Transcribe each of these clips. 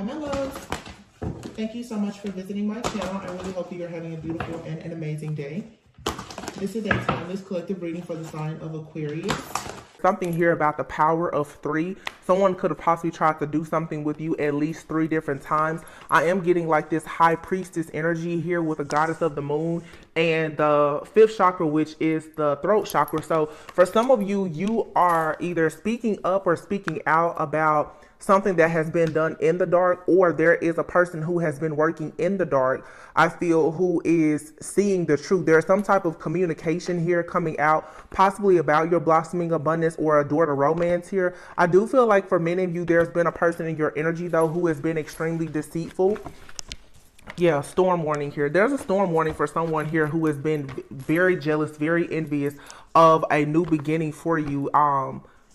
Hello. Thank you so much for visiting my channel. I really hope that you're having a beautiful and an amazing day. This is a timeless collective reading for the sign of Aquarius. Something here about the power of 3. Someone could have possibly tried to do something with you at least 3 different times. I am getting like this high priestess energy here with the goddess of the moon and the 5th chakra, which is the throat chakra. So for some of you, you are either speaking up or speaking out about something that has been done in the dark, or there is a person who has been working in the dark, I feel, who is seeing the truth. There's some type of communication here coming out, possibly about your blossoming abundance or a door to romance here. I do feel like for many of you, there's been a person in your energy though who has been extremely deceitful. Yeah, storm warning here. There's a storm warning for someone here who has been very jealous, very envious of a new beginning for you.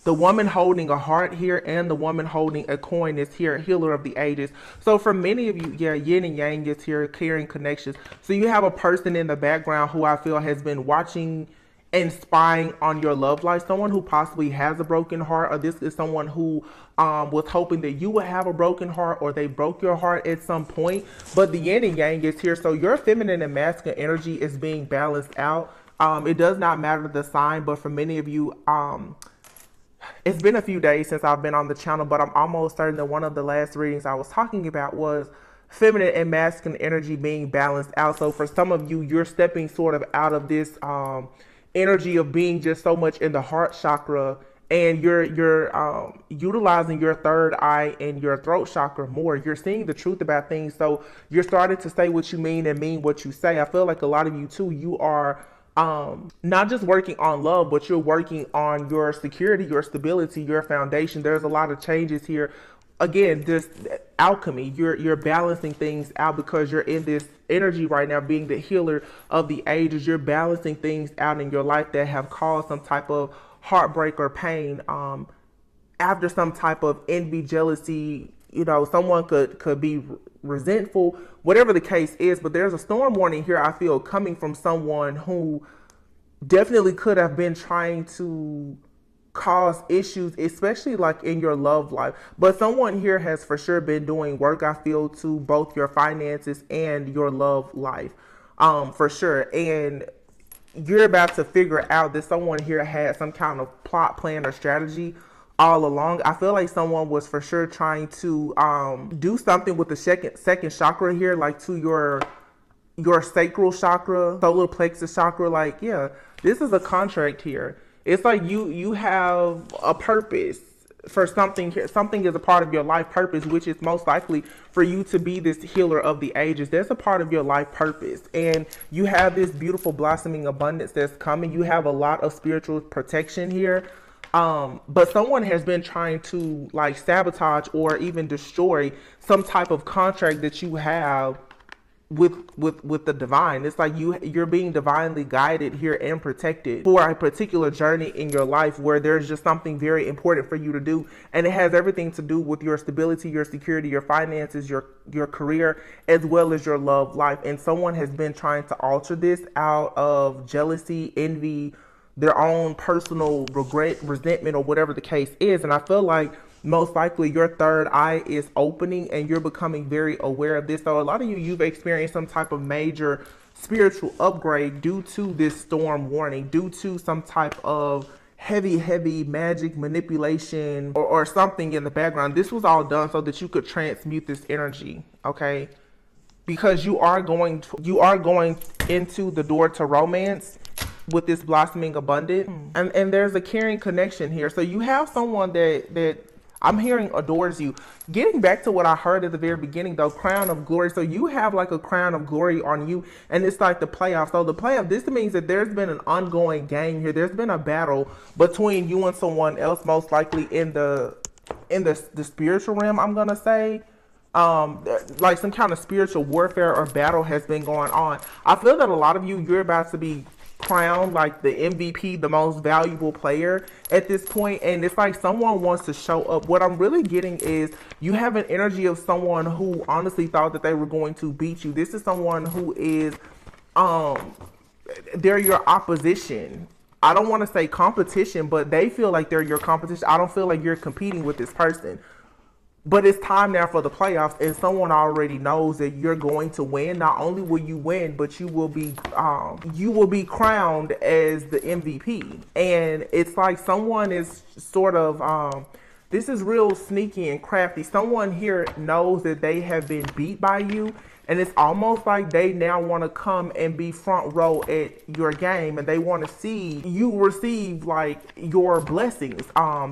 The woman holding a heart here and the woman holding a coin is here, healer of the ages. So for many of you, yeah, yin and yang is here, caring connections. So you have a person in the background who I feel has been watching and spying on your love life. Someone who possibly has a broken heart, or this is someone who was hoping that you would have a broken heart, or they broke your heart at some point. But the yin and yang is here. So your feminine and masculine energy is being balanced out. It does not matter the sign, but for many of you, it's been a few days since I've been on the channel, but I'm almost certain that one of the last readings I was talking about was feminine and masculine energy being balanced out. So for some of you, you're stepping sort of out of this energy of being just so much in the heart chakra, and you're utilizing your third eye and your throat chakra more. You're seeing the truth about things. So you're starting to say what you mean and mean what you say. I feel like a lot of you too, you are not just working on love, but you're working on your security, your stability, your foundation. There's a lot of changes here. Again, this alchemy, you're balancing things out because you're in this energy right now, being the healer of the ages. You're balancing things out in your life that have caused some type of heartbreak or pain, after some type of envy, jealousy. You know, someone could be resentful, whatever the case is. But there's a storm warning here, I feel, coming from someone who definitely could have been trying to cause issues, especially like in your love life. But someone here has for sure been doing work, I feel, to both your finances and your love life, for sure. And you're about to figure out that someone here had some kind of plot, plan, or strategy all along. I feel like someone was for sure trying to do something with the second chakra here, like to your sacral chakra, solar plexus chakra. Like, yeah, this is a contract here. It's like you have a purpose for something here. Something is a part of your life purpose, which is most likely for you to be this healer of the ages. There's a part of your life purpose, and you have this beautiful blossoming abundance that's coming. You have a lot of spiritual protection here. But someone has been trying to like sabotage or even destroy some type of contract that you have with the divine. It's like you're being divinely guided here and protected for a particular journey in your life where there's just something very important for you to do, and it has everything to do with your stability, your security, your finances, your career, as well as your love life. And someone has been trying to alter this out of jealousy, envy, their own personal regret, resentment, or whatever the case is. And I feel like most likely your third eye is opening and you're becoming very aware of this. So a lot of you've experienced some type of major spiritual upgrade due to this storm warning, due to some type of heavy magic manipulation or something in the background. This was all done so that you could transmute this energy, okay? Because you are going into the door to romance with this blossoming abundance, and there's a caring connection here. So you have someone that I'm hearing adores you. Getting back to what I heard at the very beginning though, crown of glory. So you have like a crown of glory on you, and it's like the playoff. So the playoff, this means that there's been an ongoing game here. There's been a battle between you and someone else, most likely in the spiritual realm, I'm gonna say. Like some kind of spiritual warfare or battle has been going on. I feel that a lot of you're about to be crowned like the MVP, the most valuable player at this point, and it's like someone wants to show up. What I'm really getting is you have an energy of someone who honestly thought that they were going to beat you. This is someone who is they're your opposition. I don't want to say competition, but they feel like they're your competition. I don't feel like you're competing with this person. But it's time now for the playoffs, and someone already knows that you're going to win. Not only will you win, but you will be crowned as the MVP. And it's like someone is sort of this is real sneaky and crafty. Someone here knows that they have been beat by you, and it's almost like they now want to come and be front row at your game, and they want to see you receive like your blessings.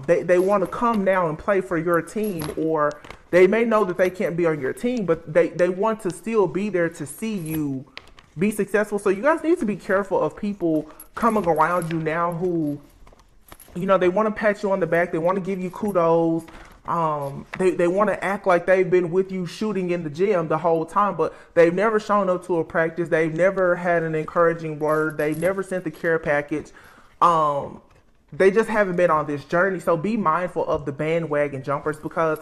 They want to come now and play for your team, or they may know that they can't be on your team, but they want to still be there to see you be successful. So you guys need to be careful of people coming around you now who, you know, they want to pat you on the back. They want to give you kudos. They want to act like they've been with you shooting in the gym the whole time, but they've never shown up to a practice. They've never had an encouraging word. They've never sent the care package. They just haven't been on this journey. So be mindful of the bandwagon jumpers, because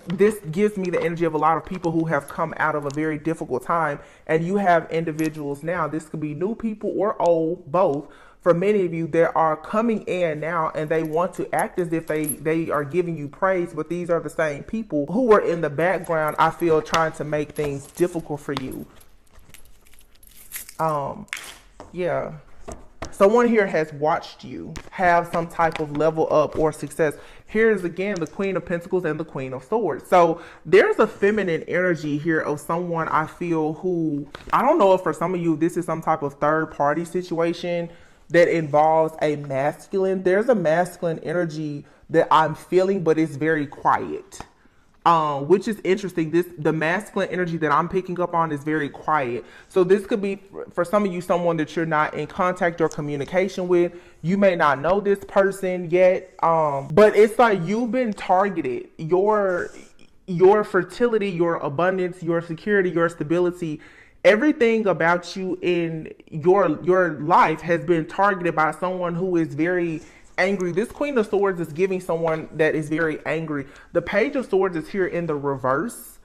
this gives me the energy of a lot of people who have come out of a very difficult time, and you have individuals now. This could be new people or old, both. For many of you, they are coming in now and they want to act as if they are giving you praise, but these are the same people who are in the background, I feel, trying to make things difficult for you. Yeah. Someone here has watched you have some type of level up or success. Here's again the Queen of Pentacles and the Queen of Swords. So there's a feminine energy here of someone, I feel, who, I don't know if for some of you this is some type of third party situation that involves a masculine. There's a masculine energy that I'm feeling, but it's very quiet. Which is interesting. The masculine energy that I'm picking up on is very quiet. So this could be, for some of you, someone that you're not in contact or communication with. You may not know this person yet, but it's like you've been targeted. Your fertility, your abundance, your security, your stability, everything about you in your life has been targeted by someone who is very angry. This Queen of Swords is giving someone that is very angry. The Page of Swords is here in the reverse.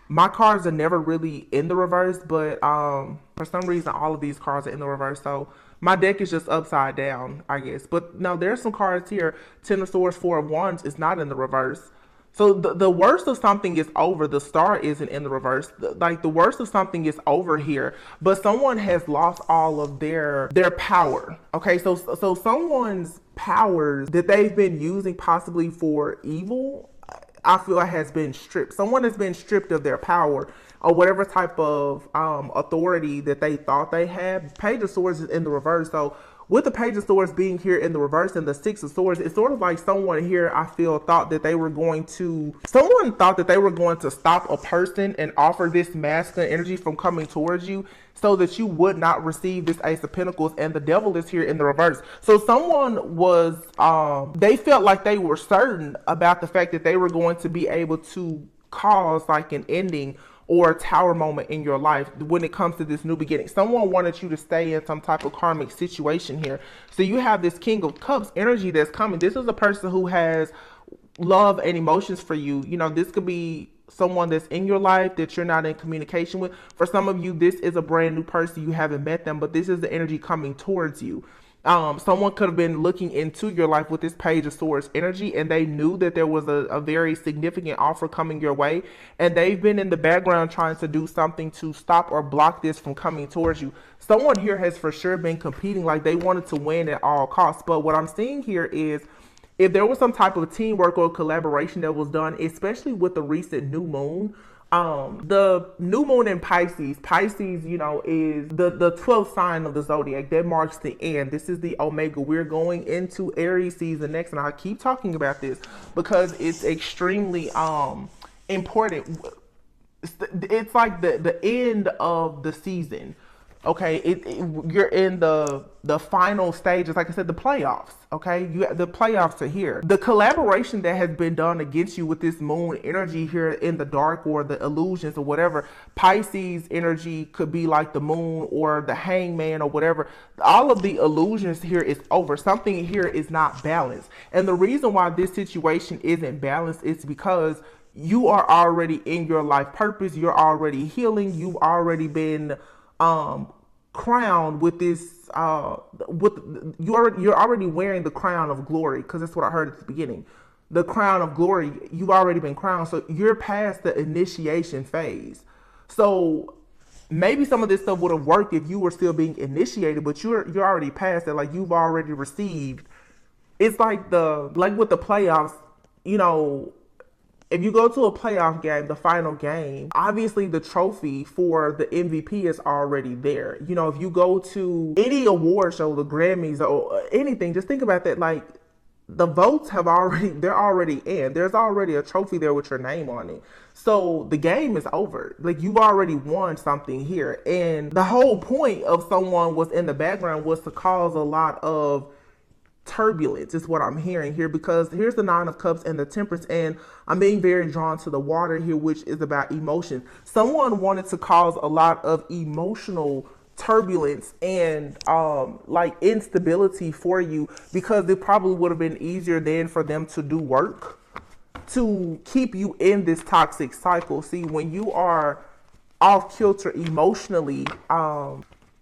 My cards are never really in the reverse, but for some reason all of these cards are in the reverse. So my deck is just upside down, I guess. But no, there's some cards here. Ten of Swords, Four of Wands is not in the reverse. So the worst of something is over. The star isn't in the reverse. Like the worst of something is over here, but someone has lost all of their power. Okay, so someone's powers that they've been using possibly for evil, I feel like has been stripped. Someone has been stripped of their power or whatever type of authority that they thought they had. Page of Swords is in the reverse. So with the Page of Swords being here in the reverse and the Six of Swords, it's sort of like someone here, I feel, thought that they were going to stop a person and offer this masculine energy from coming towards you so that you would not receive this Ace of Pentacles, and the Devil is here in the reverse. So someone was, they felt like they were certain about the fact that they were going to be able to cause like an ending or a tower moment in your life when it comes to this new beginning. Someone wanted you to stay in some type of karmic situation here. So you have this King of Cups energy that's coming. This is a person who has love and emotions for you. You know, this could be someone that's in your life that you're not in communication with. For some of you, this is a brand new person. You haven't met them, but this is the energy coming towards you. Someone could have been looking into your life with this Page of Swords energy, and they knew that there was a very significant offer coming your way, and they've been in the background trying to do something to stop or block this from coming towards you. Someone here has for sure been competing, like they wanted to win at all costs. But what I'm seeing here is, if there was some type of teamwork or collaboration that was done, especially with the recent new moon, the new moon in Pisces, you know, is the 12th sign of the zodiac. That marks the end. This is the Omega. We're going into Aries season next, and I keep talking about this because it's extremely important. It's like the end of the season. Okay, you're in the final stages. Like I said, the playoffs. Okay, the playoffs are here. The collaboration that has been done against you with this moon energy here in the dark, or the illusions or whatever. Pisces energy could be like the moon or the hangman or whatever. All of the illusions here is over. Something here is not balanced. And the reason why this situation isn't balanced is because you are already in your life purpose. You're already healing. You've already been crowned with this you're already wearing the crown of glory, because that's what I heard at the beginning. the crown of glory, you've already been crowned. So you're past the initiation phase. So maybe some of this stuff would have worked if you were still being initiated, but you're already past it. Like, you've already received. It's like with the playoffs, you know, if you go to a playoff game, the final game, obviously the trophy for the MVP is already there. You know, if you go to any award show, the Grammys or anything, just think about that. Like, the votes they're already in. There's already a trophy there with your name on it. So the game is over. Like, you've already won something here. And the whole point of someone was in the background was to cause a lot of turbulence, is what I'm hearing here, because here's the Nine of Cups and the Temperance, and I'm being very drawn to the water here, which is about emotion. Someone wanted to cause a lot of emotional turbulence and like instability for you, because it probably would have been easier then for them to do work to keep you in this toxic cycle. See, when you are off kilter emotionally,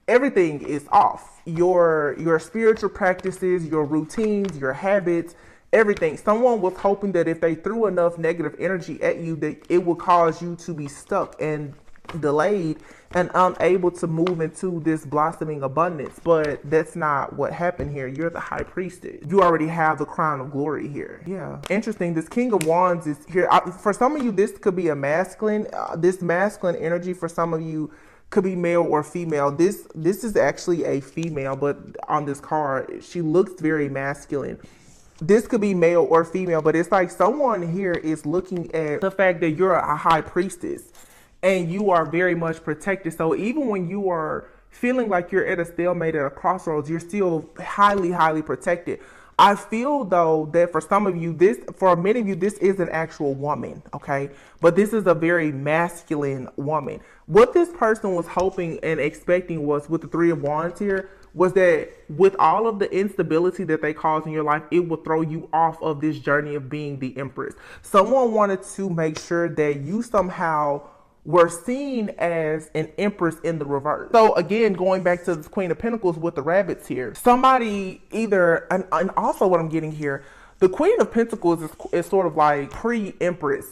everything is off. Your spiritual practices, your routines, your habits, everything. Someone was hoping that if they threw enough negative energy at you, that it would cause you to be stuck and delayed and unable to move into this blossoming abundance. But that's not what happened here. You're the high priestess. You already have the crown of glory here. Yeah. Interesting. This King of Wands is here. For some of you, this could be a masculine. This masculine energy for some of you could be male or female. This is actually a female, but on this card, she looks very masculine. This could be male or female, but it's like someone here is looking at the fact that you're a high priestess and you are very much protected. So even when you are feeling like you're at a stalemate, at a crossroads, you're still highly, highly protected. I feel though that for some of you, for many of you, this is an actual woman, okay? But this is a very masculine woman. What this person was hoping and expecting was, with the Three of Wands here, was that with all of the instability that they cause in your life, it will throw you off of this journey of being the Empress. Someone wanted to make sure that you somehow were seen as an Empress in the reverse. So again, going back to the Queen of Pentacles with the rabbits here, somebody either, and also what I'm getting here, the Queen of Pentacles is sort of like pre-Empress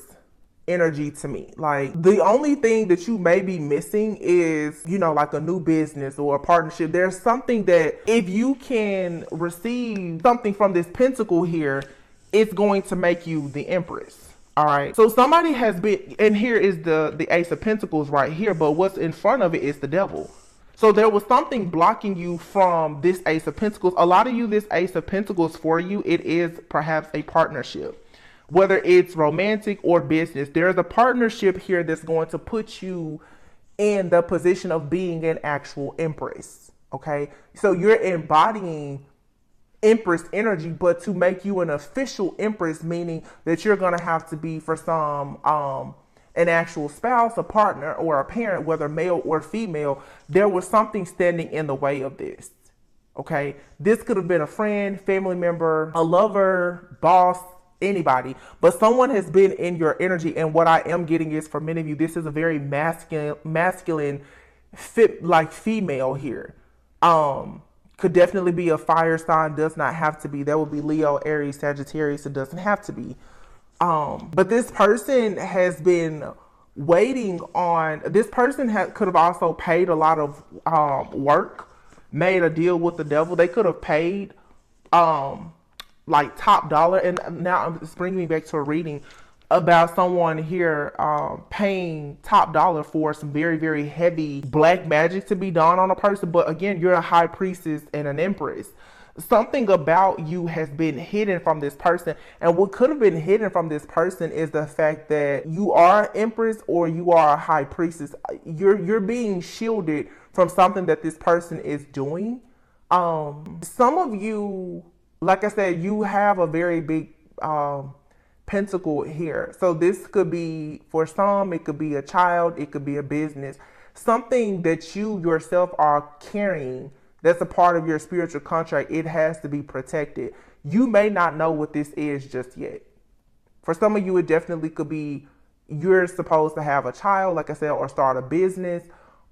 energy to me. Like, the only thing that you may be missing is, you know, like a new business or a partnership. There's something that if you can receive something from this Pentacle here, it's going to make you the Empress. All right. So somebody has been, and here is the Ace of Pentacles right here, but what's in front of it is the Devil. So there was something blocking you from this Ace of Pentacles. A lot of you, this Ace of Pentacles for you, it is perhaps a partnership, whether it's romantic or business. There's a partnership here that's going to put you in the position of being an actual Empress. Okay. So you're embodying Empress energy, but to make you an official Empress, meaning that you're going to have to be, for some, an actual spouse, a partner, or a parent, whether male or female. There was something standing in the way of this. Okay. This could have been a friend, family member, a lover, boss, anybody, but someone has been in your energy. And what I am getting is, for many of you, this is a very masculine fit, like female here. Could definitely be a fire sign, does not have to be. That would be Leo, Aries, Sagittarius. It doesn't have to be. But this person has been waiting on, this person could have also paid a lot of work, made a deal with the Devil. They could have paid like top dollar. And now it's bringing me back to a reading about someone here paying top dollar for some very, very heavy black magic to be done on a person. But again, you're a high priestess and an Empress. Something about you has been hidden from this person. And what could have been hidden from this person is the fact that you are an Empress or you are a high priestess. You're being shielded from something that this person is doing. Some of you, like I said, you have a very big Pentacle here. So this could be, for some, it could be a child, it could be a business, something that you yourself are carrying that's a part of your spiritual contract. It has to be protected. You may not know what this is just yet. For some of you, it definitely could be you're supposed to have a child, like I said, or start a business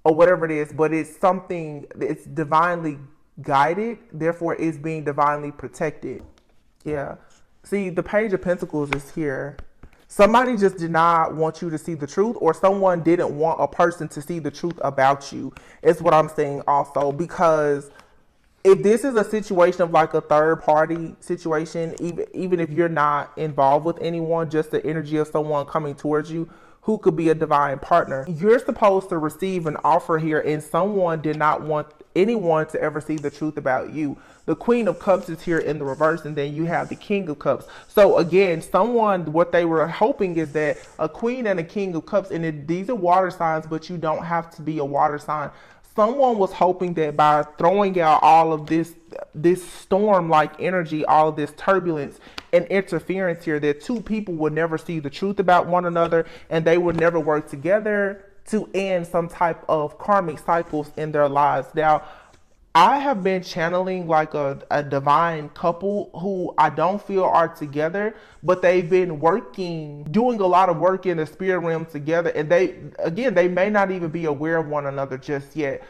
or whatever it is, but it's something that's divinely guided, therefore it's being divinely protected. Yeah. See, the Page of Pentacles is here. Somebody just did not want you to see the truth, or someone didn't want a person to see the truth about you, is what I'm saying also. Because if this is a situation of like a third party situation, even if you're not involved with anyone, just the energy of someone coming towards you who could be a divine partner, you're supposed to receive an offer here, and someone did not want anyone to ever see the truth about you. The Queen of Cups is here in the reverse, and then you have the King of Cups. So again, someone, what they were hoping is that a Queen and a King of Cups, and these are water signs, but you don't have to be a water sign. Someone was hoping that by throwing out all of this storm-like energy, all of this turbulence and interference here, that two people would never see the truth about one another, and they would never work together to end some type of karmic cycles in their lives. Now, I have been channeling like a divine couple who I don't feel are together, but they've been doing a lot of work in the spirit realm together. And they may not even be aware of one another just yet.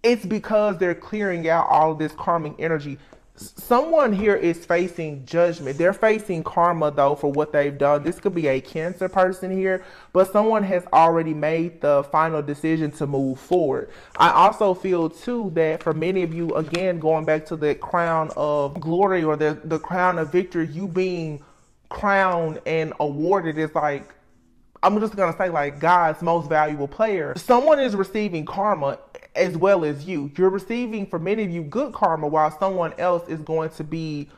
It's because they're clearing out all of this karmic energy. Someone here is facing judgment. They're facing karma though for what they've done. This could be a Cancer person here, but someone has already made the final decision to move forward. I also feel too that for many of you, again, going back to the crown of glory or the crown of victory, you being crowned and awarded is like, I'm just going to say like God's most valuable player. Someone is receiving karma as well as you. You're receiving, for many of you, good karma, while someone else is going to be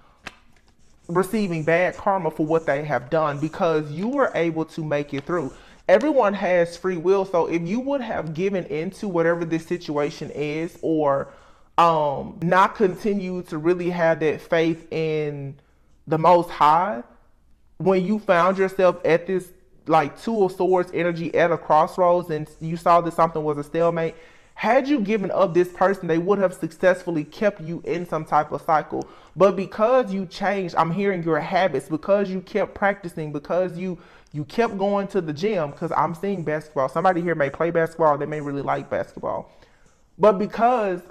receiving bad karma for what they have done, because you were able to make it through. Everyone has free will, so if you would have given into whatever this situation is, or not continue to really have that faith in the Most High, when you found yourself at this like Two of Swords energy at a crossroads and you saw that something was a stalemate, had you given up this person, they would have successfully kept you in some type of cycle. But because you changed, I'm hearing your habits, because you kept practicing, because you kept going to the gym, because I'm seeing basketball. Somebody here may play basketball, they may really like basketball. But because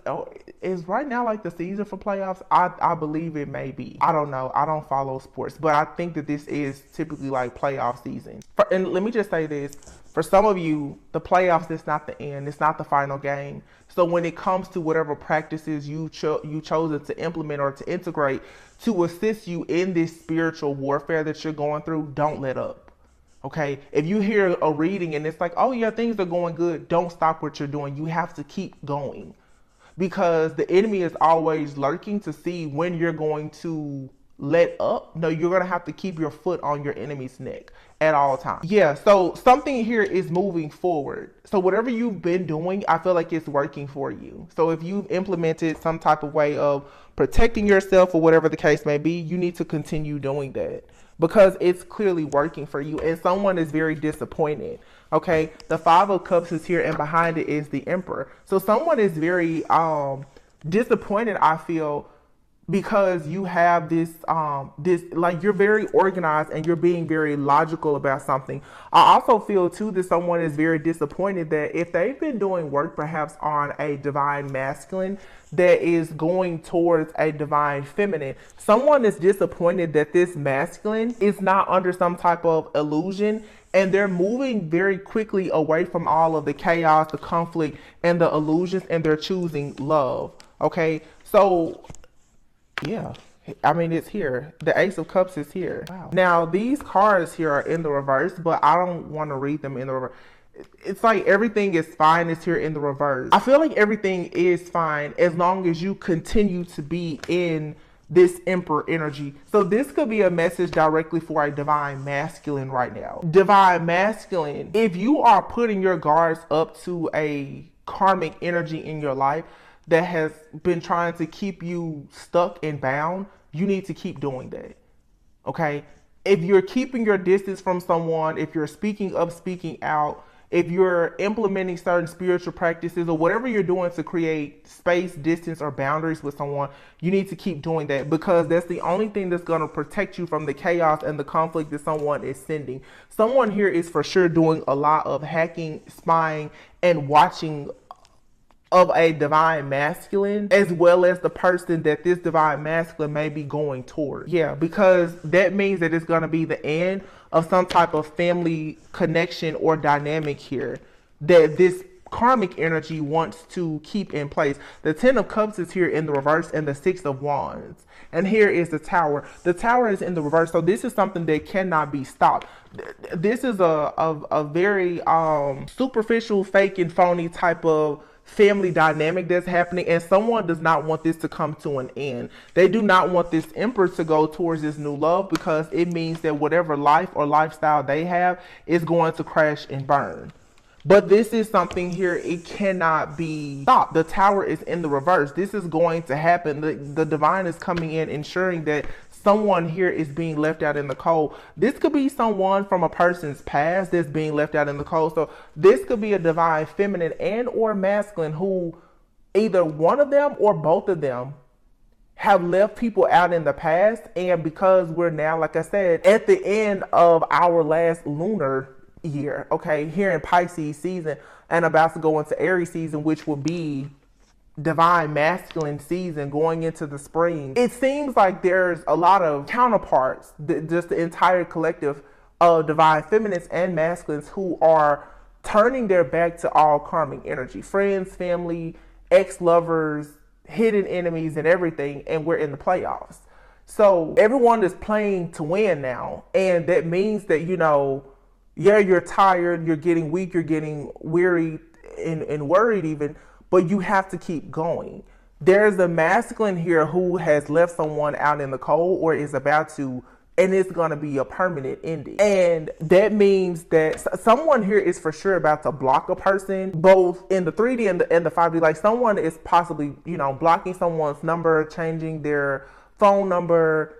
is right now like the season for playoffs, I believe it may be. I don't know. I don't follow sports, but I think that this is typically like playoff season. And let me just say this. For some of you, the playoffs is not the end. It's not the final game. So when it comes to whatever practices you chosen to implement or to integrate to assist you in this spiritual warfare that you're going through, don't let up. Okay, if you hear a reading and it's like, oh yeah, things are going good, don't stop what you're doing. You have to keep going, because the enemy is always lurking to see when you're going to let up. No, you're going to have to keep your foot on your enemy's neck at all times. Yeah, so something here is moving forward. So whatever you've been doing, I feel like it's working for you. So if you've implemented some type of way of protecting yourself or whatever the case may be, you need to continue doing that, because it's clearly working for you, and someone is very disappointed. Okay, the Five of Cups is here, and behind it is the Emperor. So someone is very disappointed, I feel, because you have this like you're very organized and you're being very logical about something. I also feel too that someone is very disappointed that if they've been doing work perhaps on a divine masculine that is going towards a divine feminine, someone is disappointed that this masculine is not under some type of illusion, and they're moving very quickly away from all of the chaos, the conflict, and the illusions, and they're choosing love. Okay, so yeah, I mean, it's here. The Ace of Cups is here. Wow. Now, these cards here are in the reverse, but I don't want to read them in the reverse. It's like everything is fine is here in the reverse. I feel like everything is fine as long as you continue to be in this Emperor energy. So this could be a message directly for a divine masculine right now. Divine masculine, if you are putting your guards up to a karmic energy in your life that has been trying to keep you stuck and bound, you need to keep doing that. Okay? If you're keeping your distance from someone, if you're speaking up, speaking out, if you're implementing certain spiritual practices or whatever you're doing to create space, distance, or boundaries with someone, you need to keep doing that, because that's the only thing that's going to protect you from the chaos and the conflict that someone is sending. Someone here is for sure doing a lot of hacking, spying, and watching of a divine masculine, as well as the person that this divine masculine may be going toward. Yeah, because that means that it's going to be the end of some type of family connection or dynamic here that this karmic energy wants to keep in place. The 10 of Cups is here in the reverse, and the 6 of Wands. And here is the Tower. The Tower is in the reverse, so this is something that cannot be stopped. This is a very superficial, fake and phony type of family dynamic that's happening, and someone does not want this to come to an end. They do not want this Emperor to go towards this new love, because it means that whatever life or lifestyle they have is going to crash and burn. But this is something here, it cannot be stopped. The Tower is in the reverse. This is going to happen. The divine is coming in, ensuring that someone here is being left out in the cold. This could be someone from a person's past that's being left out in the cold. So this could be a divine feminine and or masculine who either one of them or both of them have left people out in the past. And because we're now, like I said, at the end of our last lunar year, okay, here in Pisces season, and about to go into Aries season, which will be divine masculine season going into the spring, it seems like there's a lot of counterparts, just the entire collective of divine feminines and masculines who are turning their back to all karmic energy, friends, family, ex-lovers, hidden enemies and everything, and we're in the playoffs. So everyone is playing to win now, and that means that, you know, yeah, you're tired, you're getting weak, you're getting weary and worried even, but you have to keep going. There's a masculine here who has left someone out in the cold or is about to, and it's going to be a permanent ending. And that means that someone here is for sure about to block a person, both in the 3D and the 5D. Like someone is possibly, you know, blocking someone's number, changing their phone number,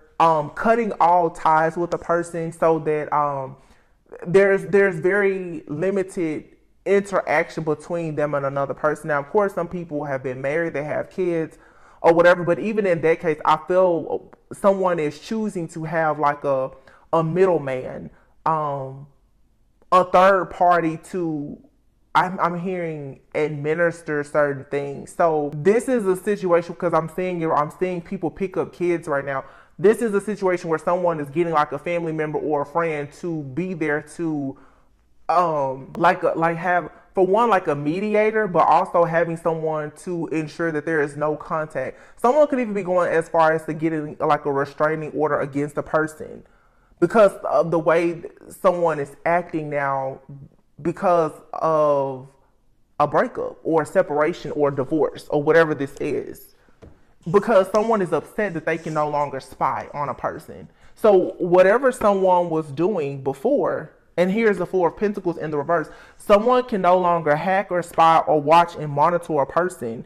cutting all ties with a person so that there's very limited interaction between them and another person. Now, of course, some people have been married, they have kids or whatever, but even in that case, I feel someone is choosing to have like a middleman, a third party to, I'm hearing, administer certain things. So this is a situation, because I'm seeing people pick up kids right now. This is a situation where someone is getting like a family member or a friend to be there to have, for one, like a mediator, but also having someone to ensure that there is no contact. Someone could even be going as far as to getting like a restraining order against a person because of the way someone is acting now, because of a breakup or separation or divorce or whatever this is, because someone is upset that they can no longer spy on a person. So whatever someone was doing before, and here's the Four of Pentacles in the reverse, someone can no longer hack or spy or watch and monitor a person,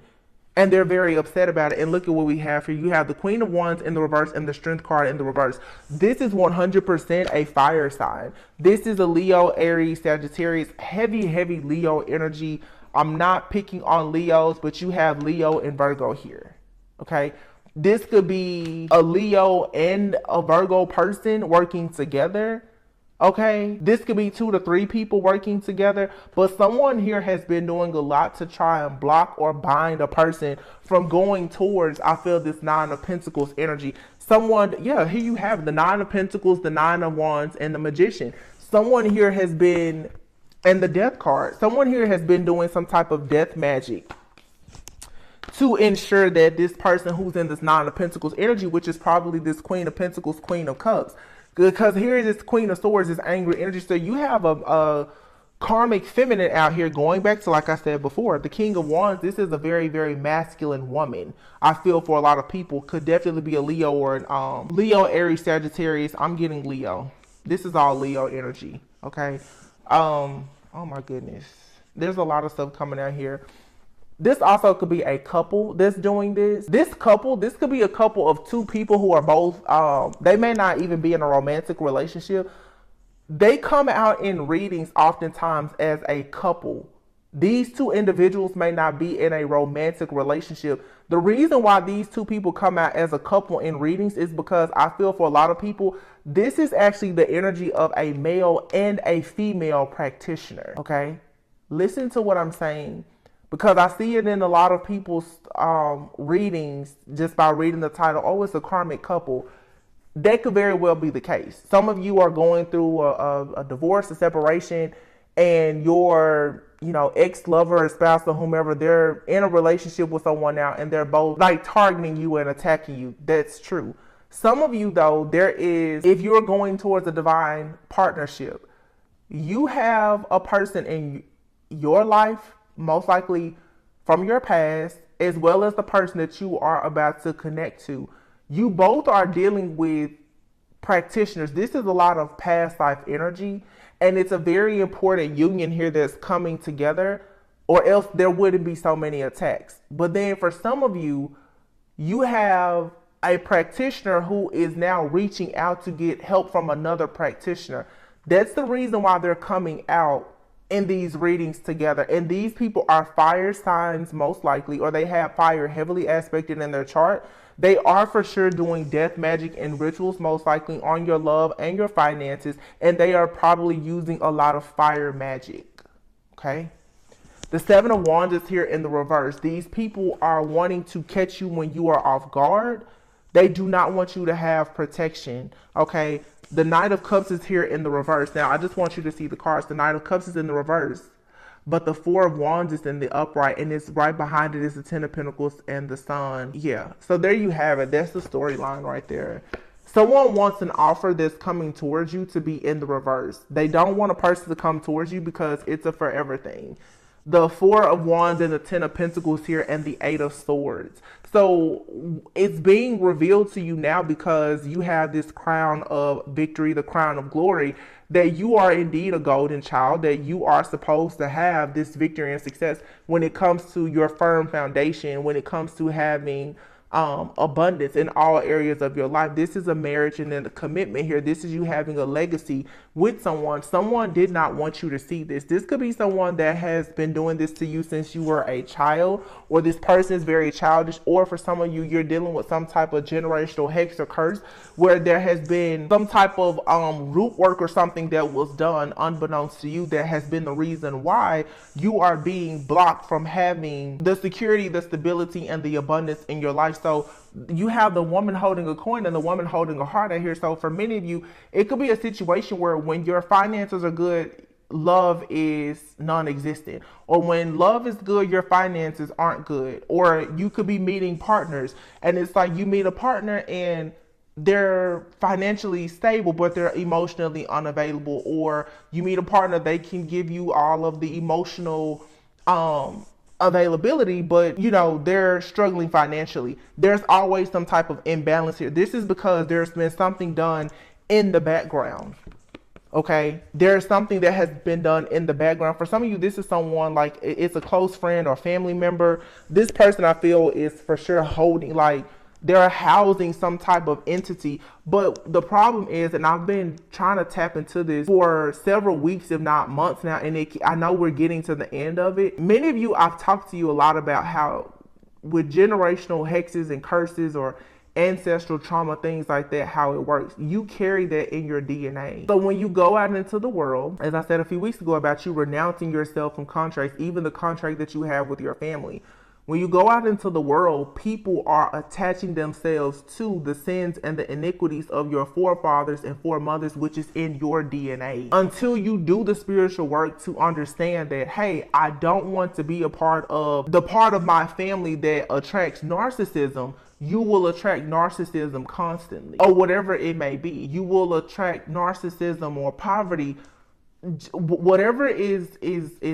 and they're very upset about it. And look at what we have here. You have the Queen of Wands in the reverse and the Strength card in the reverse. This is 100% a fire sign. This is a Leo, Aries, Sagittarius, heavy Leo energy. I'm not picking on Leos, but you have Leo and Virgo here, okay? This could be a Leo and a Virgo person working together. Okay, this could be 2 to 3 people working together, but someone here has been doing a lot to try and block or bind a person from going towards, I feel, this 9 of Pentacles energy. Someone, yeah, here you have the 9 of Pentacles, the 9 of Wands, and the Magician. Someone here has been, and the Death card, someone here has been doing some type of death magic to ensure that this person who's in this 9 of Pentacles energy, which is probably this Queen of Pentacles, Queen of Cups, because here is this Queen of Swords, this angry energy. So you have a karmic feminine out here, going back to, like I said before, the King of Wands. This is a very masculine woman. I feel for a lot of people, could definitely be a Leo or an Leo, Aries, Sagittarius. I'm getting Leo. This is all Leo energy. Okay. Oh my goodness. There's a lot of stuff coming out here. This also could be a couple that's doing this. This could be a couple of 2 people who are both, they may not even be in a romantic relationship. They come out in readings oftentimes as a couple. These 2 individuals may not be in a romantic relationship. The reason why these 2 people come out as a couple in readings is because I feel for a lot of people, this is actually the energy of a male and a female practitioner, okay? Listen to what I'm saying. because I see it in a lot of people's readings just by reading the title. Oh, it's a karmic couple. That could very well be the case. Some of you are going through a divorce, a separation, and your, ex-lover or spouse or whomever, they're in a relationship with someone now, and they're both like targeting you and attacking you. That's true. Some of you, though, if you're going towards a divine partnership, you have a person in your life, most likely from your past, as well as the person that you are about to connect to. You both are dealing with practitioners. This is a lot of past life energy, and it's a very important union here that's coming together, or else there wouldn't be so many attacks. But then for some of you, you have a practitioner who is now reaching out to get help from another practitioner. That's the reason why they're coming out in these readings together. And these people are fire signs, most likely, or they have fire heavily aspected in their chart. They are for sure doing death magic and rituals, most likely on your love and your finances. And they are probably using a lot of fire magic. Okay. The Seven of Wands is here in the reverse. These people are wanting to catch you when you are off guard. They do not want you to have protection. Okay. The Knight of Cups is here in the reverse. Now, I just want you to see the cards. The Knight of Cups is in the reverse, but the Four of Wands is in the upright, and it's right behind it is the Ten of Pentacles and the Sun. Yeah, so there you have it. That's the storyline right there. Someone wants an offer that's coming towards you to be in the reverse. They don't want a person to come towards you because it's a forever thing. The Four of Wands and the Ten of Pentacles here and the Eight of Swords. So it's being revealed to you now because you have this crown of victory, the crown of glory, that you are indeed a golden child, that you are supposed to have this victory and success when it comes to your firm foundation, when it comes to having abundance in all areas of your life. This is a marriage and then a commitment here. This is you having a legacy with someone. Someone did not want you to see this. This could be someone that has been doing this to you since you were a child, or this person is very childish, or for some of you, you're dealing with some type of generational hex or curse where there has been some type of root work or something that was done unbeknownst to you that has been the reason why you are being blocked from having the security, the stability, and the abundance in your life. So you have the woman holding a coin and the woman holding a heart out here. So for many of you, it could be a situation where when your finances are good, love is non-existent, or when love is good, your finances aren't good. Or you could be meeting partners and it's like you meet a partner and they're financially stable, but they're emotionally unavailable. Or you meet a partner, they can give you all of the emotional availability, but they're struggling financially. There's always some type of imbalance here. This is because there's been something done in the background. Okay, there's something that has been done in the background. For some of you, this is someone like it's a close friend or family member. This person, I feel, is for sure holding, like they're housing some type of entity. But the problem is, and I've been trying to tap into this for several weeks, if not months now, and I know we're getting to the end of it. Many of you, I've talked to you a lot about how with generational hexes and curses or ancestral trauma, things like that, how it works. You carry that in your DNA. So when you go out into the world, as I said a few weeks ago about you renouncing yourself from contracts, even the contract that you have with your family, when you go out into the world, people are attaching themselves to the sins and the iniquities of your forefathers and foremothers, which is in your DNA. Until you do the spiritual work to understand that, hey, I don't want to be a part of the part of my family that attracts narcissism, you will attract narcissism constantly, or whatever it may be. You will attract narcissism or poverty, whatever is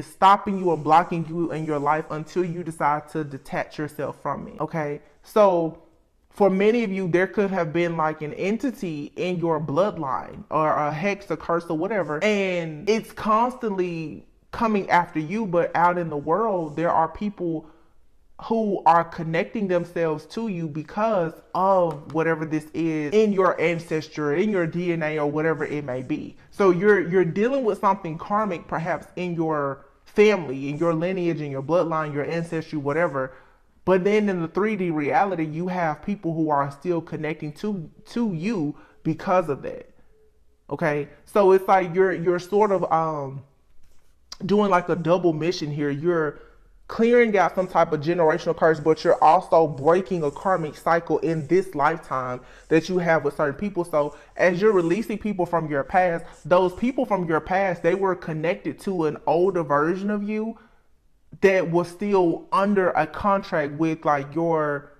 stopping you or blocking you in your life, until you decide to detach yourself from it. Okay, so for many of you, there could have been like an entity in your bloodline or a hex, a curse, or whatever, and it's constantly coming after you. But out in the world, there are people who are connecting themselves to you because of whatever this is in your ancestry, in your DNA, or whatever it may be. So you're dealing with something karmic, perhaps in your family, in your lineage, in your bloodline, your ancestry, whatever. But then in the 3D reality, you have people who are still connecting to you because of that. Okay, so it's like you're sort of doing like a double mission here. You're clearing out some type of generational curse, but you're also breaking a karmic cycle in this lifetime that you have with certain people. So as you're releasing people from your past, those people from your past, they were connected to an older version of you that was still under a contract with like your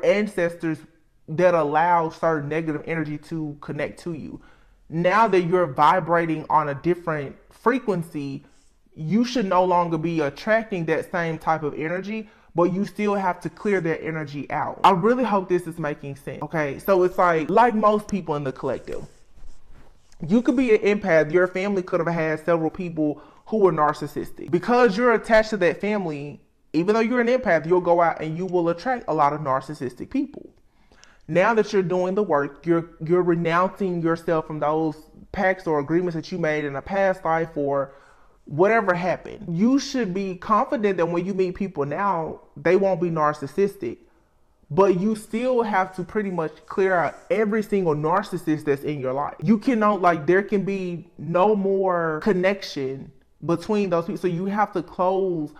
ancestors that allow certain negative energy to connect to you. Now that you're vibrating on a different frequency, you should no longer be attracting that same type of energy, but you still have to clear that energy out. I really hope this is making sense. Okay, so it's like most people in the collective, you could be an empath. Your family could have had several people who were narcissistic. Because you're attached to that family, even though you're an empath, you'll go out and you will attract a lot of narcissistic people. Now that you're doing the work, you're renouncing yourself from those pacts or agreements that you made in a past life or whatever happened. You should be confident that when you meet people now, they won't be narcissistic. But you still have to pretty much clear out every single narcissist that's in your life. You cannot, like, there can be no more connection between those people. So you have to close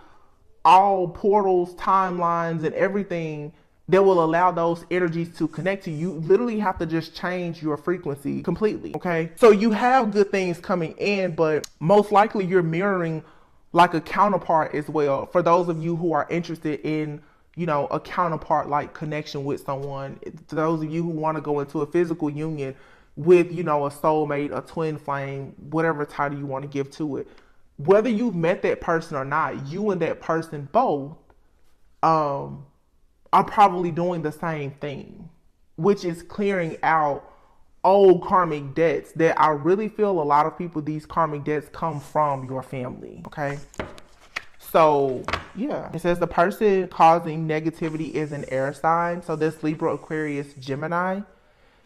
all portals, timelines, and everything that will allow those energies to connect to you. You literally have to just change your frequency completely, okay? So you have good things coming in, but most likely you're mirroring like a counterpart as well. For those of you who are interested in, you know, a counterpart like connection with someone, to those of you who want to go into a physical union with, you know, a soulmate, a twin flame, whatever title you want to give to it, whether you've met that person or not, you and that person both are probably doing the same thing, which is clearing out old karmic debts that I really feel a lot of people, these karmic debts come from your family, okay? So, yeah. It says the person causing negativity is an air sign. So this Libra, Aquarius, Gemini.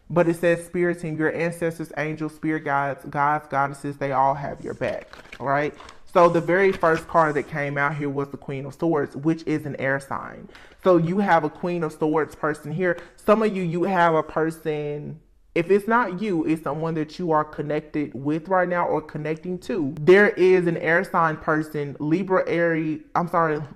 But it says spirit team, your ancestors, angels, spirit guides, gods, goddesses, they all have your back, all right? So the very first card that came out here was the Queen of Swords, which is an air sign. So you have a Queen of Swords person here. Some of you, you have a person, if it's not you, it's someone that you are connected with right now or connecting to. There is an air sign person, Libra, Aries,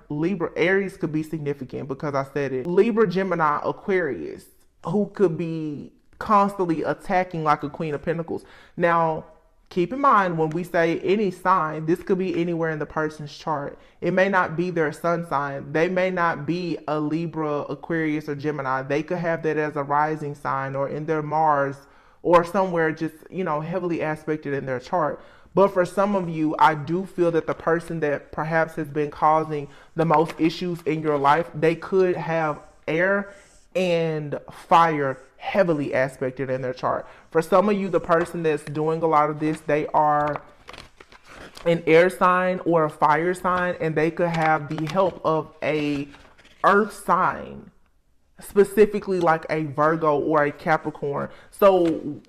Libra, Aries could be significant because I said it. Libra, Gemini, Aquarius, who could be constantly attacking like a Queen of Pentacles. Now, keep in mind when we say any sign, this could be anywhere in the person's chart. It may not be their sun sign. They may not be a Libra, Aquarius, or Gemini. They could have that as a rising sign or in their Mars or somewhere just, you know, heavily aspected in their chart. But for some of you, I do feel that the person that perhaps has been causing the most issues in your life, they could have air and fire heavily aspected in their chart. For some of you, the person that's doing a lot of this, they are an air sign or a fire sign, and they could have the help of a earth sign, specifically like a Virgo or a Capricorn. So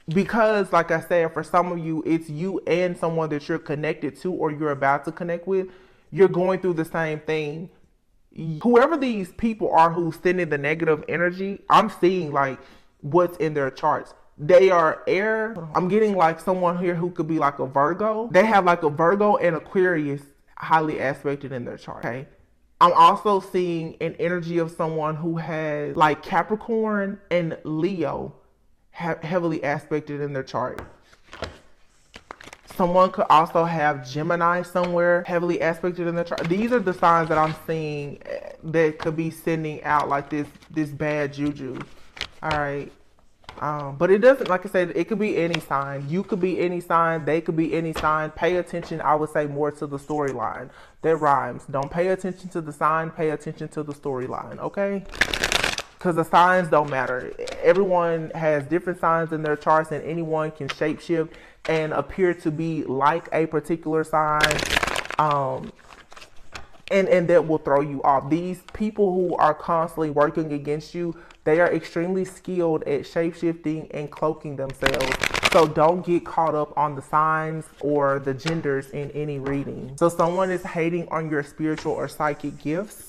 because, like I said, for some of you, it's you and someone that you're connected to or you're about to connect with, you're going through the same thing. Whoever these people are who's sending the negative energy, I'm seeing like what's in their charts. They are air. I'm getting like someone here who could be like a Virgo. They have like a Virgo and Aquarius highly aspected in their chart. Okay. I'm also seeing an energy of someone who has like Capricorn and Leo heavily aspected in their chart. Someone could also have Gemini somewhere heavily aspected in the chart. These are the signs that I'm seeing that could be sending out like this bad juju. All right. But it doesn't, like I said, it could be any sign. You could be any sign. They could be any sign. Pay attention, I would say, more to the storyline. That rhymes. Don't pay attention to the sign. Pay attention to the storyline, okay? Because the signs don't matter. Everyone has different signs in their charts, and anyone can shapeshift and appear to be like a particular sign, and that will throw you off. These people who are constantly working against you, they are extremely skilled at shapeshifting and cloaking themselves. So don't get caught up on the signs or the genders in any reading. So someone is hating on your spiritual or psychic gifts.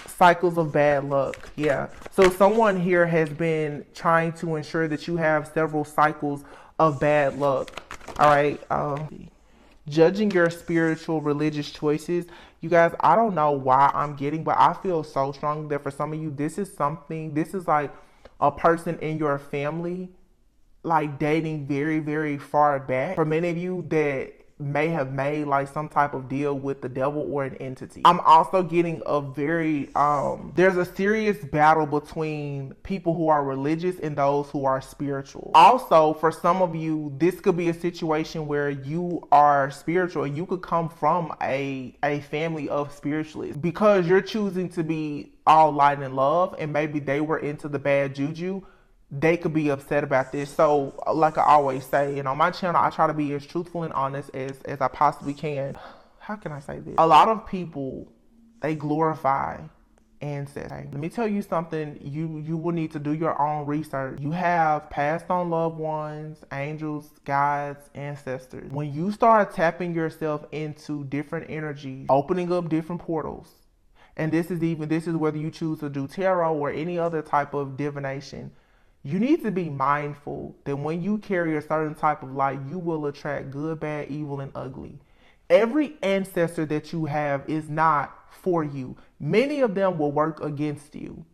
Cycles of bad luck. Yeah. So someone here has been trying to ensure that you have several cycles of bad luck. All right. judging your spiritual religious choices. You guys, I don't know why I'm getting, but I feel so strongly that for some of you, this is like a person in your family, like dating very, very far back. For many of you that may have made like some type of deal with the devil or an entity. I'm also getting a very there's a serious battle between people who are religious and those who are spiritual. Also, for some of you, this could be a situation where you are spiritual and you could come from a family of spiritualists because you're choosing to be all light and love, and maybe they were into the bad juju. They could be upset about this. So like I always say, and on my channel, I try to be as truthful and honest as I possibly can. How can I say this? A lot of people, they glorify ancestors. Let me tell you something. You will need to do your own research. You have passed on loved ones, angels, guides, ancestors. When you start tapping yourself into different energies, opening up different portals, and this is whether you choose to do tarot or any other type of divination, you need to be mindful that when you carry a certain type of light, you will attract good, bad, evil, and ugly. Every ancestor that you have is not for you. Many of them will work against you.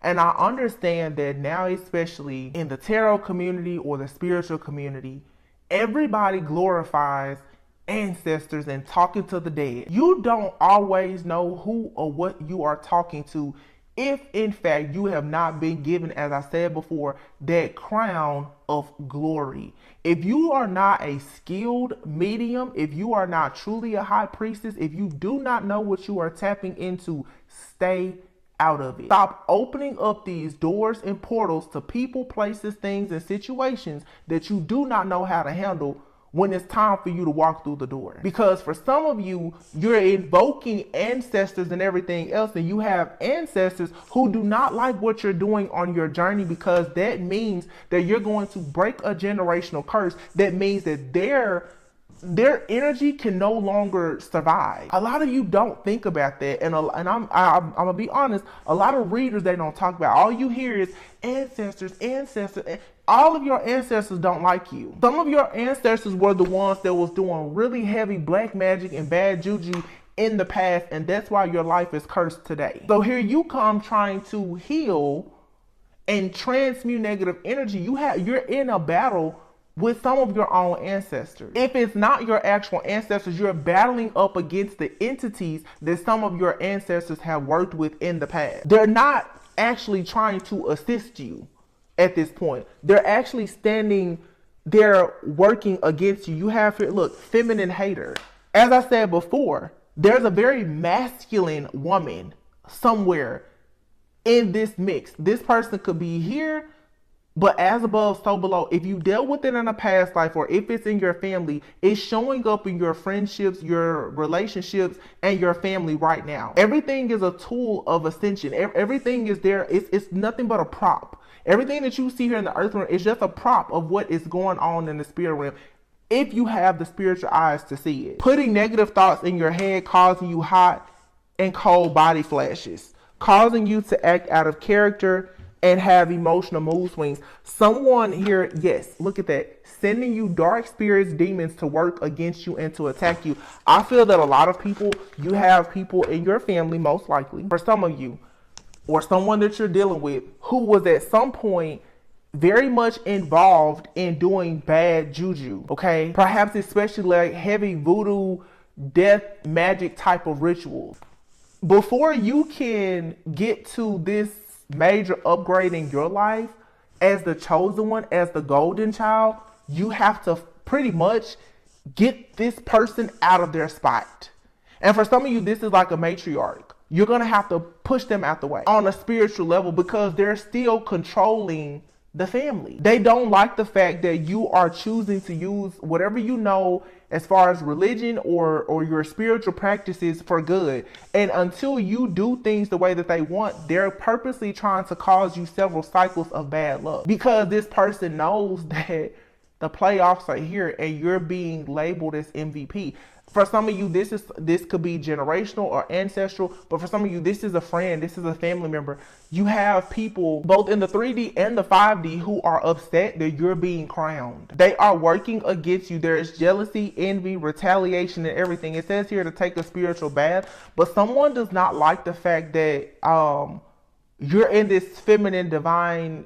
And I understand that now, especially in the tarot community or the spiritual community, everybody glorifies ancestors and talking to the dead. You don't always know who or what you are talking to if in fact you have not been given, as I said before, that crown of glory. If you are not a skilled medium, if you are not truly a high priestess, if you do not know what you are tapping into, stay out of it. Stop opening up these doors and portals to people, places, things, and situations that you do not know how to handle when it's time for you to walk through the door. Because for some of you, you're invoking ancestors and everything else, and you have ancestors who do not like what you're doing on your journey, because that means that you're going to break a generational curse. That means that their energy can no longer survive. A lot of you don't think about that, and I'm gonna be honest. A lot of readers, they don't talk about. All you hear is ancestors. All of your ancestors don't like you. Some of your ancestors were the ones that was doing really heavy black magic and bad juju in the past, and that's why your life is cursed today. So here you come trying to heal and transmute negative energy. You're in a battle with some of your own ancestors. If it's not your actual ancestors, you're battling up against the entities that some of your ancestors have worked with in the past. They're not actually trying to assist you at this point. They're actually they're working against you. You have here, look, feminine hater. As I said before, there's a very masculine woman somewhere in this mix. This person could be here, but as above, so below. If you dealt with it in a past life, or if it's in your family, it's showing up in your friendships, your relationships, and your family right now. Everything is a tool of ascension. Everything is there. It's nothing but a prop. Everything that you see here in the earth realm is just a prop of what is going on in the spirit realm, if you have the spiritual eyes to see it. Putting negative thoughts in your head, causing you hot and cold body flashes, causing you to act out of character and have emotional mood swings. Someone here, yes, look at that, sending you dark spirits, demons to work against you and to attack you. I feel that a lot of people, you have people in your family, most likely, for some of you, or someone that you're dealing with, who was at some point very much involved in doing bad juju, okay? Perhaps especially like heavy voodoo, death, magic type of rituals. Before you can get to this major upgrade in your life as the chosen one, as the golden child, you have to pretty much get this person out of their spot. And for some of you, this is like a matriarch. You're going to have to push them out the way on a spiritual level, because they're still controlling the family. They don't like the fact that you are choosing to use whatever you know as far as religion or your spiritual practices for good. And until you do things the way that they want, they're purposely trying to cause you several cycles of bad luck, because this person knows that The playoffs are here and you're being labeled as MVP. For some of you, this could be generational or ancestral, but for some of you, this is a friend, this is a family member. You have people both in the 3D and the 5D who are upset that you're being crowned. They are working against you. There is jealousy, envy, retaliation, and everything. It says here to take a spiritual bath, but someone does not like the fact that you're in this feminine, divine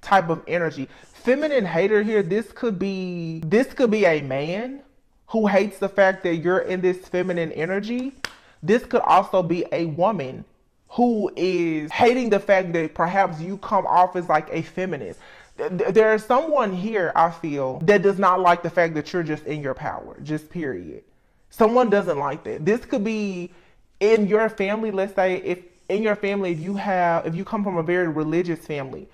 type of energy. Feminine hater here, this could be a man who hates the fact that you're in this feminine energy. This could also be a woman who is hating the fact that perhaps you come off as like a feminist. There's someone here, I feel, that does not like the fact that you're just in your power, just period. Someone doesn't like that. This could be in your family. Let's say if in your family, if you come from a very religious family,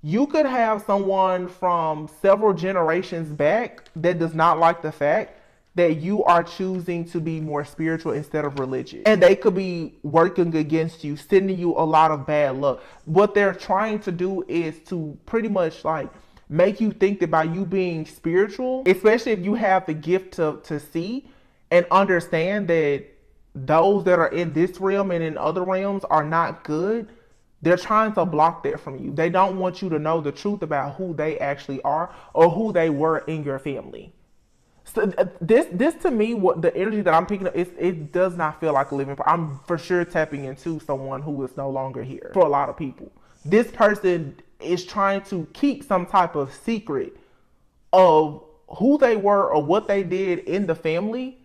you could have someone from several generations back that does not like the fact that you are choosing to be more spiritual instead of religious. And they could be working against you, sending you a lot of bad luck. What they're trying to do is to pretty much like make you think that by you being spiritual, especially if you have the gift to see and understand that those that are in this realm and in other realms are not good, they're trying to block that from you. They don't want you to know the truth about who they actually are or who they were in your family. So this to me, what the energy that I'm picking up, it does not feel like a living. I'm for sure tapping into someone who is no longer here. For a lot of people, this person is trying to keep some type of secret of who they were or what they did in the family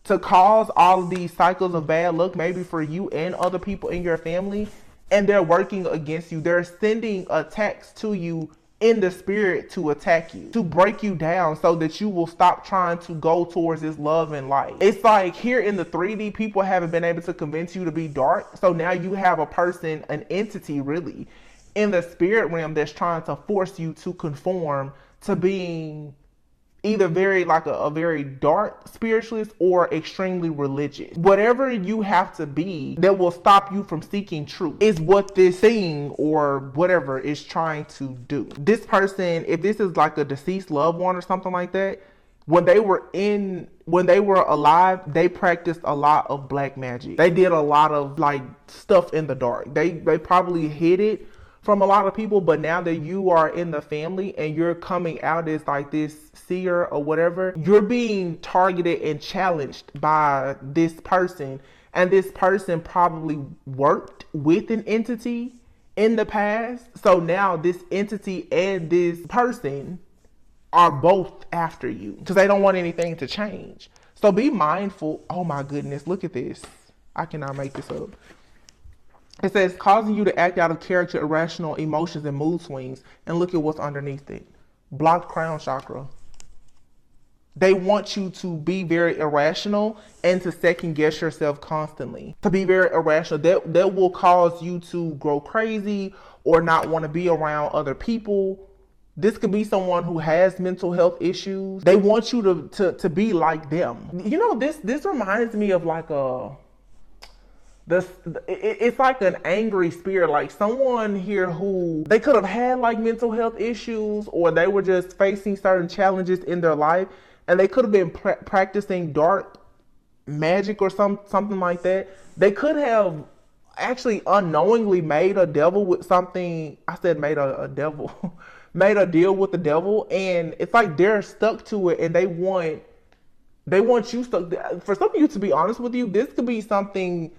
to cause all of these cycles of bad luck, maybe for you and other people in your family. And they're working against you. They're sending attacks to you in the spirit to attack you, to break you down so that you will stop trying to go towards this love and light. It's like here in the 3D, people haven't been able to convince you to be dark. So now you have a person, an entity really, in the spirit realm that's trying to force you to conform to being either very like a very dark spiritualist or extremely religious. Whatever you have to be that will stop you from seeking truth is what this thing or whatever is trying to do. This person, if this is like a deceased loved one or something like that, when they were alive, they practiced a lot of black magic. They did a lot of like stuff in the dark. They probably hid it from a lot of people, but now that you are in the family and you're coming out as like this seer or whatever, you're being targeted and challenged by this person. And this person probably worked with an entity in the past. So now this entity and this person are both after you because they don't want anything to change. So be mindful. Oh my goodness, look at this. I cannot make this up. It says, causing you to act out of character, irrational emotions, and mood swings. And look at what's underneath it. Blocked crown chakra. They want you to be very irrational and to second guess yourself constantly. To be very irrational. That will cause you to grow crazy or not want to be around other people. This could be someone who has mental health issues. They want you to be like them. You know, this reminds me of like it's like an angry spirit, like someone here who they could have had like mental health issues or they were just facing certain challenges in their life and they could have been practicing dark magic or something like that. They could have actually unknowingly made a devil with something. I said made a devil, made a deal with the devil, and it's like they're stuck to it and they want you stuck. For some of you, to be honest with you, this could be something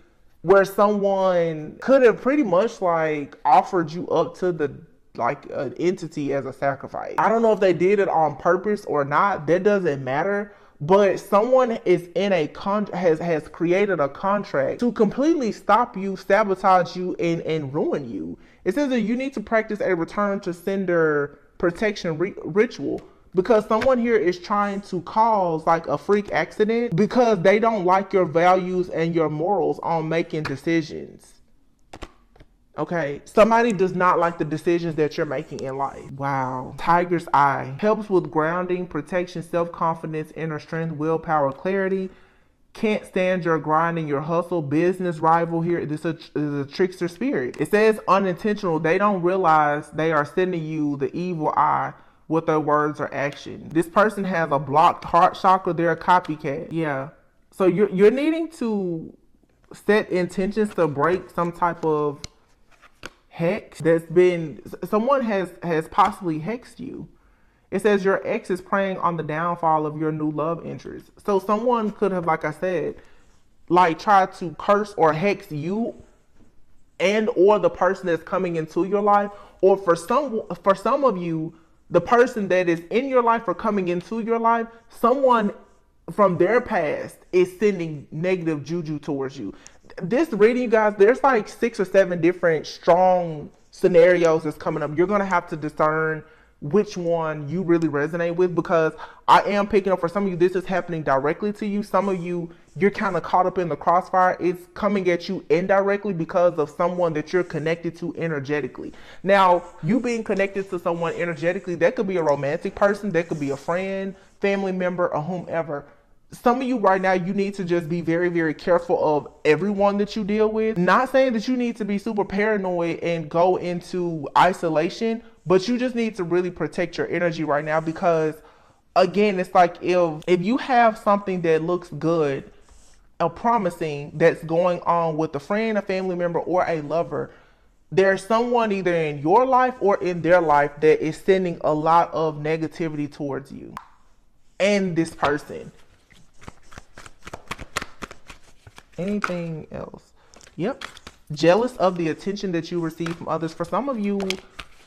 where someone could have pretty much like offered you up to the like an entity as a sacrifice. I don't know if they did it on purpose or not. That doesn't matter. But someone is in a has created a contract to completely stop you, sabotage you, and ruin you. It says that you need to practice a return to sender protection ritual. Because someone here is trying to cause like a freak accident because they don't like your values and your morals on making decisions. Okay, somebody does not like the decisions that you're making in life. Wow. Tiger's eye helps with grounding, protection, self-confidence, inner strength, willpower, clarity. Can't stand your grind and your hustle. Business rival here. This is a trickster spirit. It says unintentional. They don't realize they are sending you the evil eye with their words or action. This person has a blocked heart chakra. They're a copycat. Yeah. So you're needing to set intentions to break some type of hex that's been, someone has possibly hexed you. It says your ex is preying on the downfall of your new love interest. So someone could have, like I said, like tried to curse or hex you and or the person that's coming into your life, or for some of you, the person that is in your life or coming into your life, someone from their past is sending negative juju towards you. This reading, you guys, there's like 6 or 7 different strong scenarios that's coming up. You're going to have to discern which one you really resonate with, because I am picking up for some of you, this is happening directly to you. Some of you, you're kind of caught up in the crossfire. It's coming at you indirectly because of someone that you're connected to energetically. Now, you being connected to someone energetically, that could be a romantic person, that could be a friend, family member, or whomever. Some of you right now, you need to just be very, very careful of everyone that you deal with. Not saying that you need to be super paranoid and go into isolation, but you just need to really protect your energy right now, because again, it's like if you have something that looks good or promising that's going on with a friend, a family member, or a lover, there's someone either in your life or in their life that is sending a lot of negativity towards you and this person. Anything else? Yep. Jealous of the attention that you receive from others. For some of you,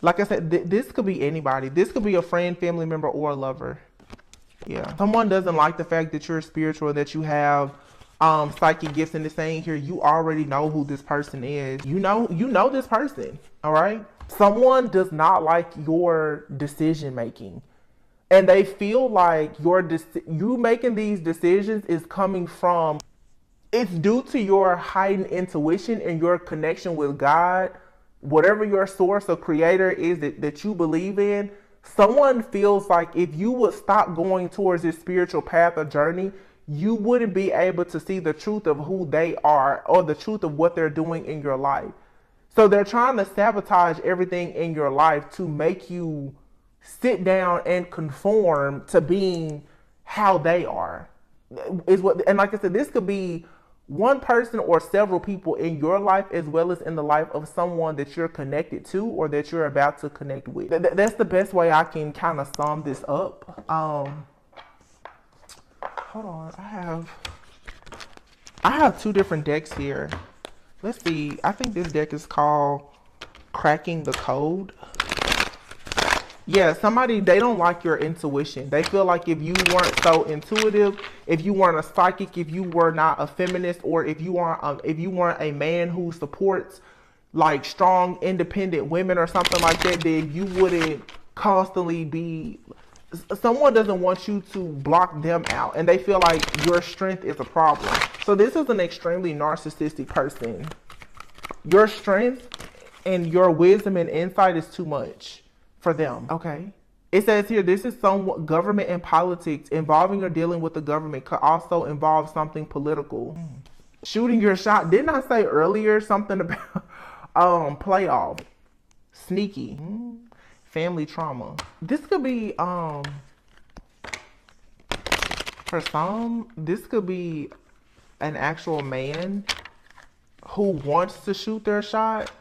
like I said, this could be anybody. This could be a friend, family member, or a lover. Yeah. Someone doesn't like the fact that you're spiritual, that you have psychic gifts, and it's saying here, you already know who this person is. You know this person. All right. Someone does not like your decision making, and they feel like you making these decisions is coming from, it's due to your heightened intuition and your connection with God, whatever your source or creator is that you believe in. Someone feels like if you would stop going towards this spiritual path or journey, you wouldn't be able to see the truth of who they are or the truth of what they're doing in your life. So they're trying to sabotage everything in your life to make you sit down and conform to being how they are. And like I said, this could be one person or several people in your life, as well as in the life of someone that you're connected to or that you're about to connect with. That's the best way I can kind of sum this up. Hold on, I have 2 different decks here. Let's see. I think this deck is called Cracking the Code. Yeah, they don't like your intuition. They feel like if you weren't so intuitive, if you weren't a psychic, if you were not a feminist, or if you weren't a man who supports like strong, independent women or something like that, then you wouldn't constantly be. Someone doesn't want you to block them out, and they feel like your strength is a problem. So this is an extremely narcissistic person. Your strength and your wisdom and insight is too much for them. Okay. It says here, this is some government and politics. Involving or dealing with the government could also involve something political. Shooting your shot. Didn't I say earlier something about playoff? Sneaky. Family trauma. This could be for some, this could be an actual man who wants to shoot their shot.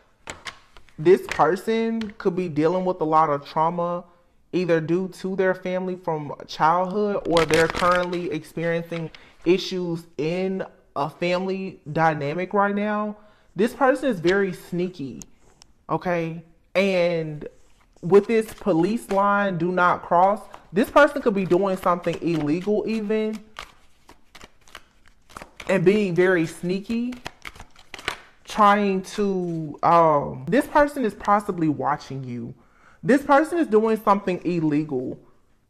This person could be dealing with a lot of trauma, either due to their family from childhood, or they're currently experiencing issues in a family dynamic right now. This person is very sneaky, okay? And with this police line, do not cross, this person could be doing something illegal even, and being very sneaky. Trying to, this person is possibly watching you. This person is doing something illegal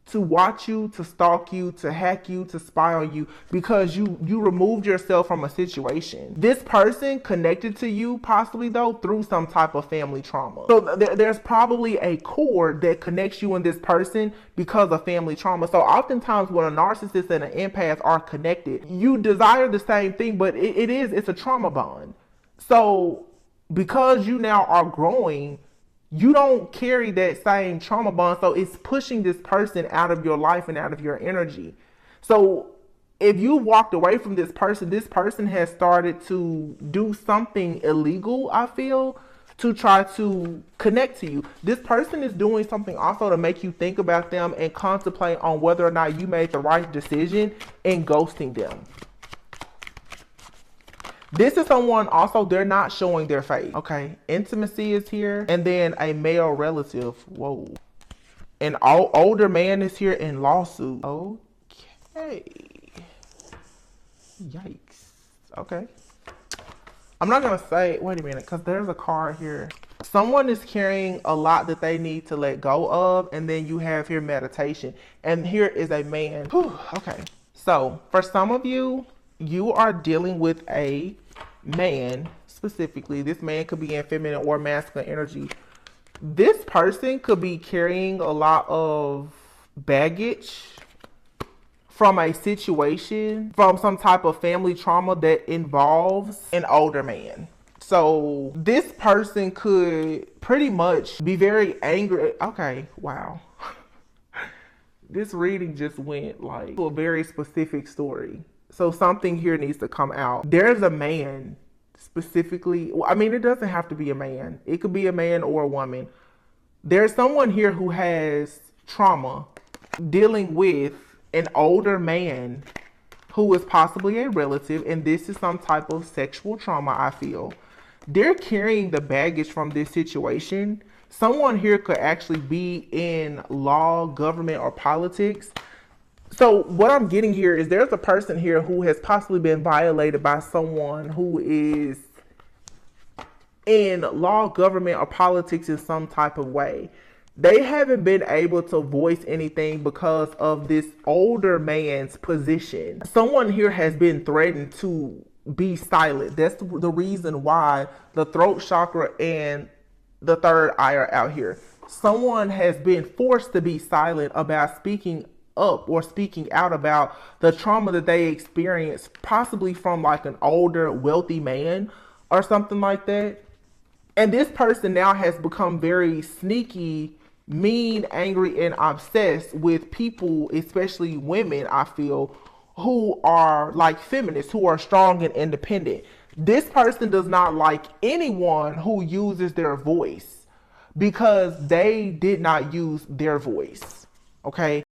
to watch you, to stalk you, to hack you, to spy on you, because you removed yourself from a situation. This person connected to you possibly though through some type of family trauma. So there's probably a cord that connects you and this person because of family trauma. So oftentimes when a narcissist and an empath are connected, you desire the same thing, but it's a trauma bond. So because you now are growing, you don't carry that same trauma bond. So it's pushing this person out of your life and out of your energy. So if you walked away from this person has started to do something illegal, I feel, to try to connect to you. This person is doing something also to make you think about them and contemplate on whether or not you made the right decision in ghosting them. This is someone also, they're not showing their face. Okay, intimacy is here. And then a male relative. Whoa. An older man is here in lawsuit. Okay. Yikes. Okay. I'm not going to say, wait a minute, because there's a card here. Someone is carrying a lot that they need to let go of. And then you have here meditation. And here is a man. Whew, okay. So for some of you, you are dealing with a man specifically. This man could be in feminine or masculine energy. This person could be carrying a lot of baggage from a situation, from some type of family trauma that involves an older man. So this person could pretty much be very angry. Okay, wow. This reading just went like to a very specific story. So something here needs to come out. There's a man specifically. I mean, it doesn't have to be a man. It could be a man or a woman. There's someone here who has trauma dealing with an older man who is possibly a relative. And this is some type of sexual trauma, I feel. They're carrying the baggage from this situation. Someone here could actually be in law, government, or politics. So what I'm getting here is there's a person here who has possibly been violated by someone who is in law, government, or politics in some type of way. They haven't been able to voice anything because of this older man's position. Someone here has been threatened to be silent. That's the reason why the throat chakra and the third eye are out here. Someone has been forced to be silent about speaking up or speaking out about the trauma that they experienced, possibly from like an older wealthy man or something like that. And this person now has become very sneaky, mean, angry, and obsessed with people, especially women, I feel, who are like feminists, who are strong and independent. This person does not like anyone who uses their voice because they did not use their voice. Okay.